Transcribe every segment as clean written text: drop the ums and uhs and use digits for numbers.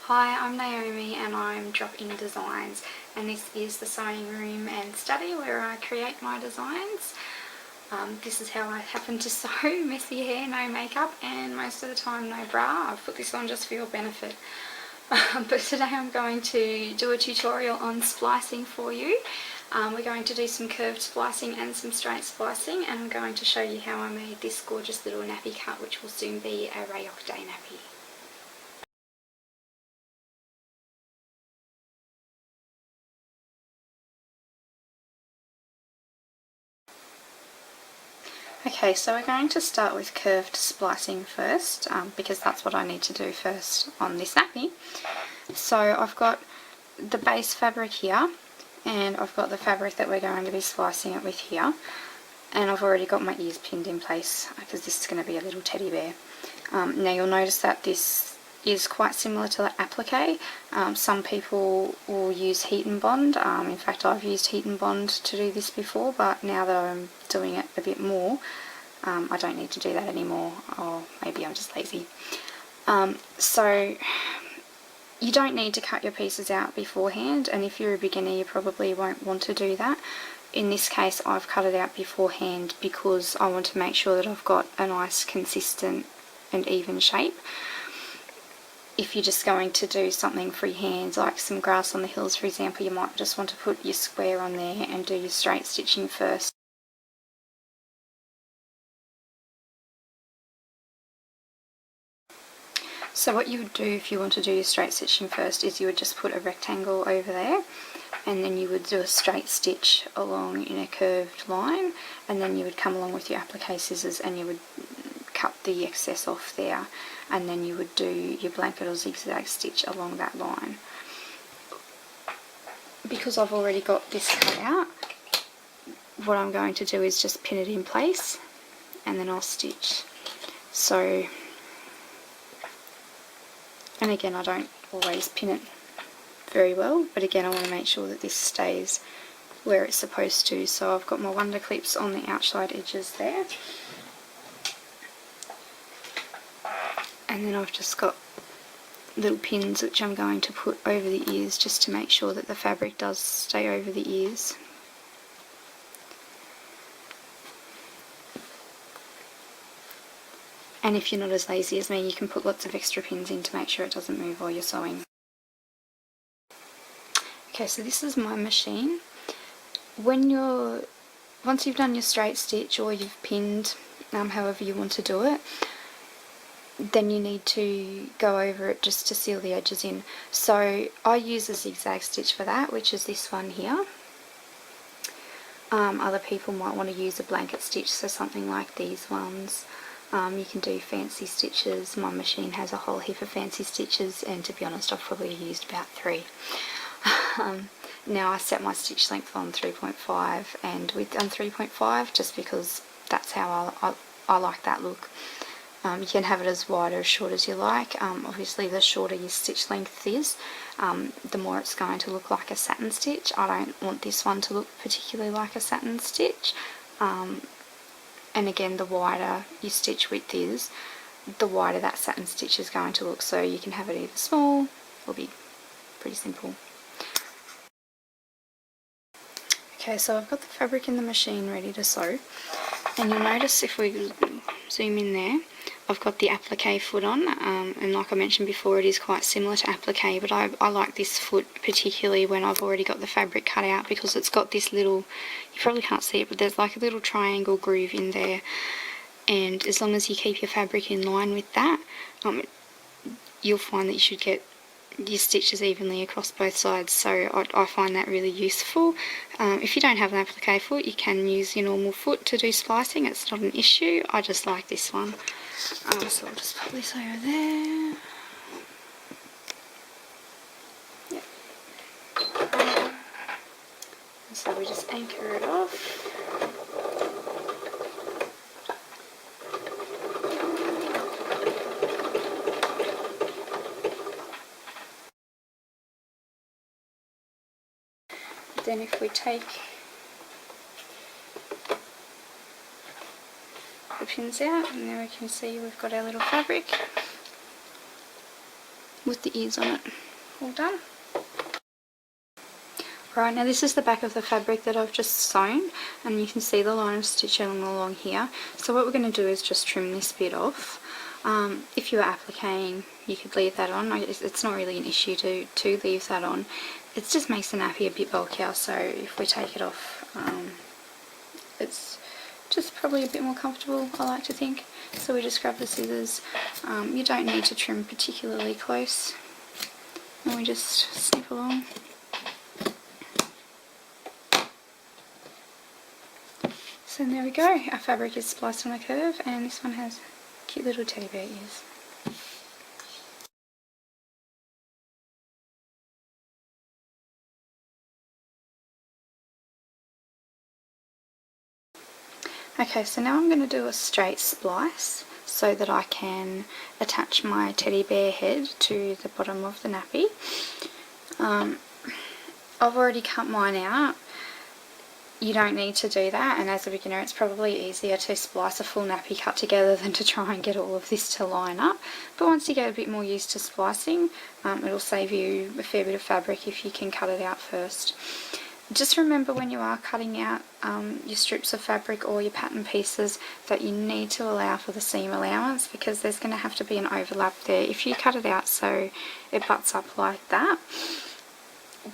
Hi, I'm Naomi and I'm Drop In Designs, and this is the sewing room and study where I create my designs. This is how I happen to sew: messy hair, no makeup, and most of the time no bra. I've put this on just for your benefit. But today I'm going to do a tutorial on splicing for you. We're going to do some curved splicing and some straight splicing, and I'm going to show you how I made this gorgeous little nappy cut, which will soon be a Rayok Day nappy. Okay, so we're going to start with curved splicing first, because that's what I need to do first on this nappy. So I've got the base fabric here, and I've got the fabric that we're going to be splicing it with here, and I've already got my ears pinned in place because this is going to be a little teddy bear. Now you'll notice that this is quite similar to the applique. Some people will use heat and bond. In fact, I've used heat and bond to do this before, but now that I'm doing it a bit more, I don't need to do that anymore, or maybe I'm just lazy. So you don't need to cut your pieces out beforehand, and if you're a beginner you probably won't want to do that. In this case I've cut it out beforehand because I want to make sure that I've got a nice consistent and even shape. If you're just going to do something freehand, like some grass on the hills for example, you might just want to put your square on there and do your straight stitching first. So what you would do if you want to do your straight stitching first is you would just put a rectangle over there, and then you would do a straight stitch along in a curved line, and then you would come along with your applique scissors and you would cut the excess off there, and then you would do your blanket or zigzag stitch along that line. Because I've already got this cut out, what I'm going to do is just pin it in place and then I'll stitch. So, and again I don't always pin it very well, but again I want to make sure that this stays where it's supposed to. So I've got my wonder clips on the outside edges there, and then I've just got little pins which I'm going to put over the ears just to make sure that the fabric does stay over the ears. And if you're not as lazy as me, you can put lots of extra pins in to make sure it doesn't move while you're sewing. Okay, so this is my machine. Once you've done your straight stitch or you've pinned, however you want to do it, then you need to go over it just to seal the edges in. So I use a zigzag stitch for that, which is this one here. Other people might want to use a blanket stitch, so something like these ones. You can do fancy stitches. My machine has a whole heap of fancy stitches, and to be honest I've probably used about 3. Now I set my stitch length on 3.5 and width on 3.5 just because that's how I like that look. You can have it as wide or as short as you like. Obviously the shorter your stitch length is, the more it's going to look like a satin stitch. I don't want this one to look particularly like a satin stitch. And again, the wider your stitch width is, the wider that satin stitch is going to look. So you can have it either small or big. Pretty simple. Okay, so I've got the fabric in the machine ready to sew, and you'll notice if we zoom in there, I've got the applique foot on, and like I mentioned before, it is quite similar to applique, but I like this foot particularly when I've already got the fabric cut out, because it's got this little, you probably can't see it, but there's like a little triangle groove in there, and as long as you keep your fabric in line with that, you'll find that you should get your stitches evenly across both sides. So I find that really useful. If you don't have an applique foot, you can use your normal foot to do splicing. It's not an issue. I just like this one. So I'll just put this over there. Yep. So we just anchor it off. Then if we take the pins out, and there we can see we've got our little fabric. with the ears on it. All done. Right, now this is the back of the fabric that I've just sewn, and you can see the line of stitching along here. So what we're going to do is just trim this bit off. If you were appliquing, you could leave that on. It's not really an issue to leave that on. It just makes the nappy a bit bulkier, so if we take it off, it's just probably a bit more comfortable, I like to think. So we just grab the scissors. You don't need to trim particularly close, and we just snip along. So there we go, our fabric is spliced on a curve, and this one has cute little teddy bear ears. Okay, so now I'm going to do a straight splice so that I can attach my teddy bear head to the bottom of the nappy. I've already cut mine out. You don't need to do that, and as a beginner it's probably easier to splice a full nappy cut together than to try and get all of this to line up. But once you get a bit more used to splicing, it'll save you a fair bit of fabric if you can cut it out first. Just remember when you are cutting out your strips of fabric or your pattern pieces that you need to allow for the seam allowance, because there's going to have to be an overlap there. If you cut it out so it butts up like that,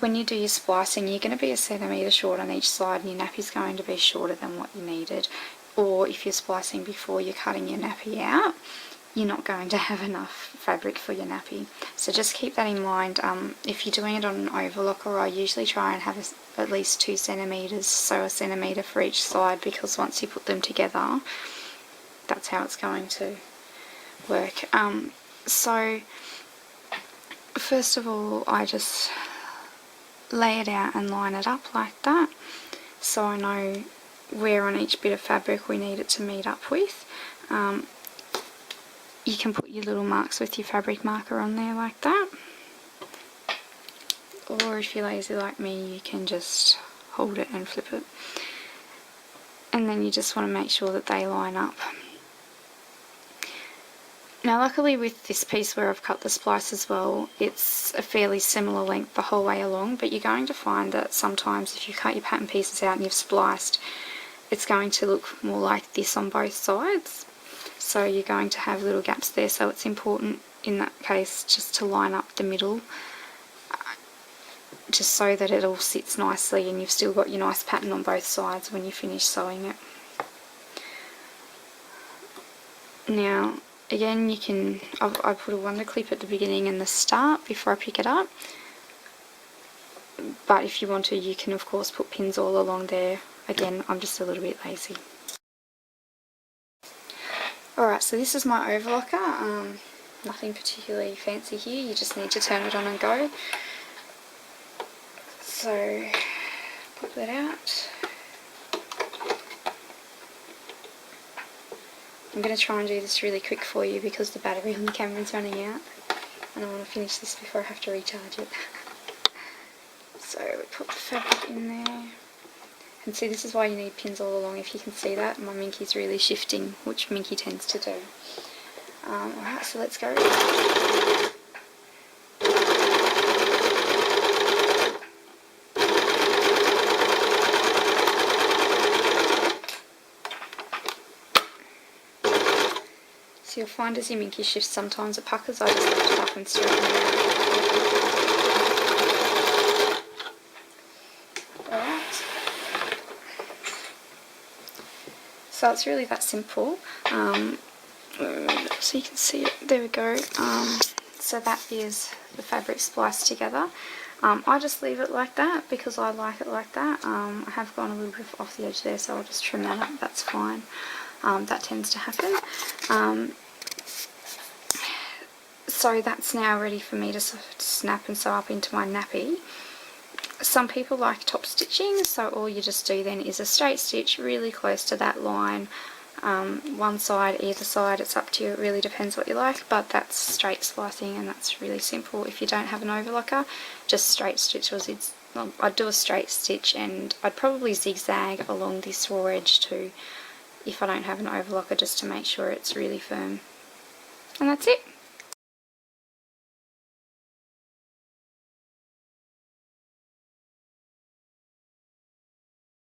when you do your splicing, you're going to be a centimetre short on each side, and your nappy's going to be shorter than what you needed. Or if you're splicing before you're cutting your nappy out, you're not going to have enough fabric for your nappy. So just keep that in mind. If you're doing it on an overlocker, I usually try and have at least 2 centimetres, so a centimetre for each side, because once you put them together, that's how it's going to work. So first of all, I just lay it out and line it up like that, so I know where on each bit of fabric we need it to meet up with. You can put your little marks with your fabric marker on there like that, or if you're lazy like me, you can just hold it and flip it, and then you just want to make sure that they line up. Now luckily with this piece where I've cut the splice as well, it's a fairly similar length the whole way along, but you're going to find that sometimes if you cut your pattern pieces out and you've spliced, it's going to look more like this on both sides. So you're going to have little gaps there, so it's important in that case just to line up the middle, just so that it all sits nicely and you've still got your nice pattern on both sides when you finish sewing it. Now again, you can, I put a wonder clip at the beginning and the start before I pick it up, but if you want to, you can of course put pins all along there. Again, I'm just a little bit lazy. Alright, so this is my overlocker. Nothing particularly fancy here, you just need to turn it on and go. So pop that out. I'm going to try and do this really quick for you because the battery on the camera is running out, and I want to finish this before I have to recharge it. So we put the fabric in there, and see, this is why you need pins all along. If you can see that, my Minky's really shifting, which Minky tends to do. Alright, so let's go. So you'll find as your Minky shifts, sometimes it puckers. I just lift it up and straighten it out. Alright. So it's really that simple. So you can see it. There we go. So that is the fabric spliced together. I just leave it like that because I like it like that. I have gone a little bit off the edge there, so I'll just trim that up. That's fine. That tends to happen. So that's now ready for me to snap and sew up into my nappy. Some people like top stitching, so all you just do then is a straight stitch really close to that line. One side, either side, it's up to you, it really depends what you like, but that's straight splicing and that's really simple. If you don't have an overlocker, just straight stitch. I'd do a straight stitch, and I'd probably zigzag along this raw edge too if I don't have an overlocker, just to make sure it's really firm. And that's it.